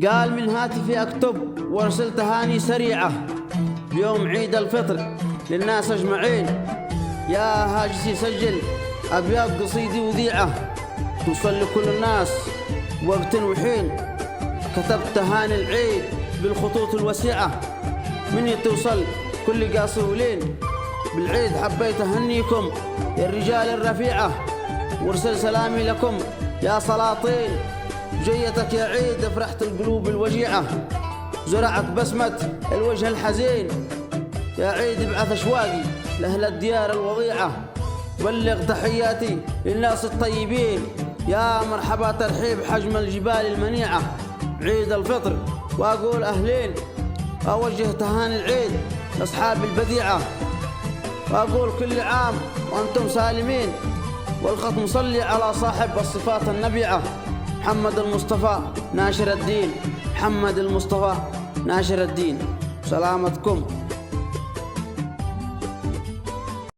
قال من هاتفي أكتب وارسل تهاني سريعة بيوم عيد الفطر للناس أجمعين. يا هاجسي سجل أبيات قصيدي وذيعة توصل لكل الناس وقت وحين. كتبت تهاني العيد بالخطوط الوسيعة مني توصل كل قاصولين. بالعيد حبيت أهنيكم يا الرجال الرفيعة وارسل سلامي لكم يا سلاطين. جيتك يا عيد فرحت القلوب الوجيعة زرعت بسمة الوجه الحزين. يا عيد ابعث أشواقي لأهل الديار الوضيعة بلغ تحياتي للناس الطيبين. يا مرحبا ترحيب حجم الجبال المنيعة عيد الفطر وأقول أهلين. أوجه تهاني العيد لأصحاب البديعة وأقول كل عام وأنتم سالمين. والخط مصلي على صاحب الصفات النبيعة محمد المصطفى ناشر الدين. محمد المصطفى ناشر الدين. سلامتكم.